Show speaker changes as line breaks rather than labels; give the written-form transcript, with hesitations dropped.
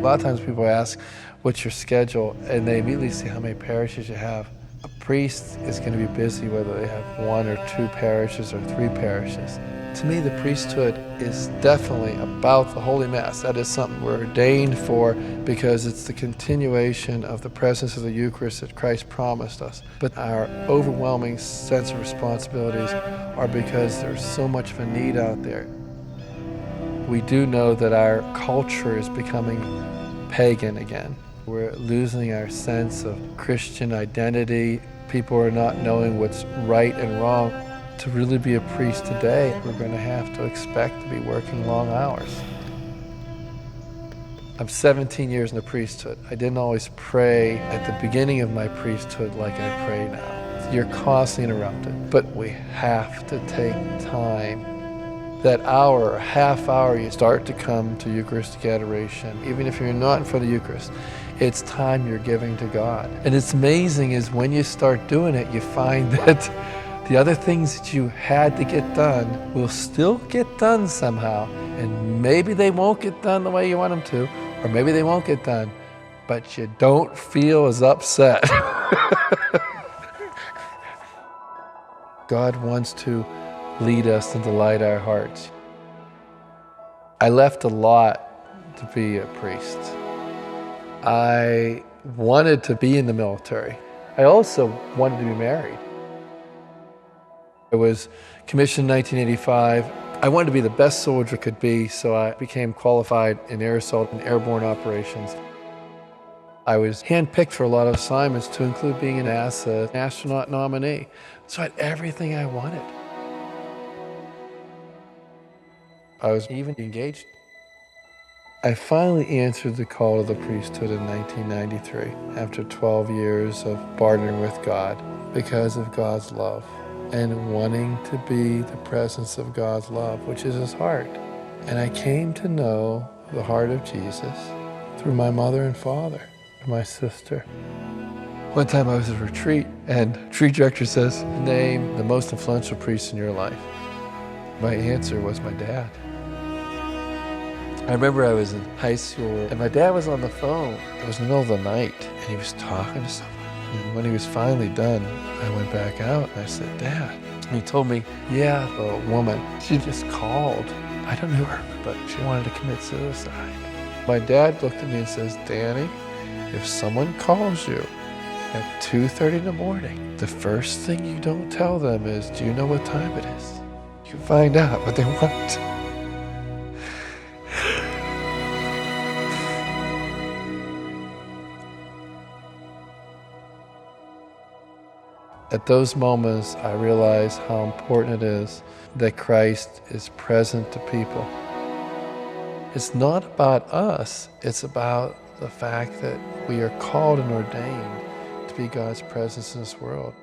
lot of times people ask, what's your schedule? And they immediately see how many parishes you have. A priest is going to be busy whether they have 1 or 2 parishes or 3 parishes. To me, the priesthood is definitely about the Holy Mass. That is something we're ordained for because it's the continuation of the presence of the Eucharist that Christ promised us. But our overwhelming sense of responsibilities are because there's so much of a need out there. We do know that our culture is becoming pagan again. We're losing our sense of Christian identity. People are not knowing what's right and wrong. To really be a priest today, we're going to have to expect to be working long hours. I'm 17 years in the priesthood. I didn't always pray at the beginning of my priesthood like I pray now. You're constantly interrupted, but we have to take time. That hour or half hour you start to come to Eucharistic adoration, even if you're not in front of the Eucharist, it's time you're giving to God. And it's amazing is when you start doing it, you find that the other things that you had to get done will still get done somehow, and maybe they won't get done the way you want them to, or maybe they won't get done, but you don't feel as upset. God wants to lead us and delight our hearts. I left a lot to be a priest. I wanted to be in the military. I also wanted to be married. I was commissioned in 1985. I wanted to be the best soldier could be, so I became qualified in air assault and airborne operations. I was handpicked for a lot of assignments to include being an NASA astronaut nominee. So I had everything I wanted. I was even engaged. I finally answered the call to the priesthood in 1993, after 12 years of partnering with God, because of God's love and wanting to be the presence of God's love, which is His heart. And I came to know the heart of Jesus through my mother and father, and my sister. One time I was at a retreat, and the retreat director says, name the most influential priest in your life. My answer was my dad. I remember I was in high school, and my dad was on the phone. It was the middle of the night, and he was talking to someone. And when he was finally done, I went back out, and I said, Dad. And he told me, yeah, a woman, she just called. I don't know her, but she wanted to commit suicide. My dad looked at me and says, Danny, if someone calls you at 2:30 in the morning, the first thing you don't tell them is, do you know what time it is? You find out what they want. At those moments, I realize how important it is that Christ is present to people. It's not about us, it's about the fact that we are called and ordained to be God's presence in this world.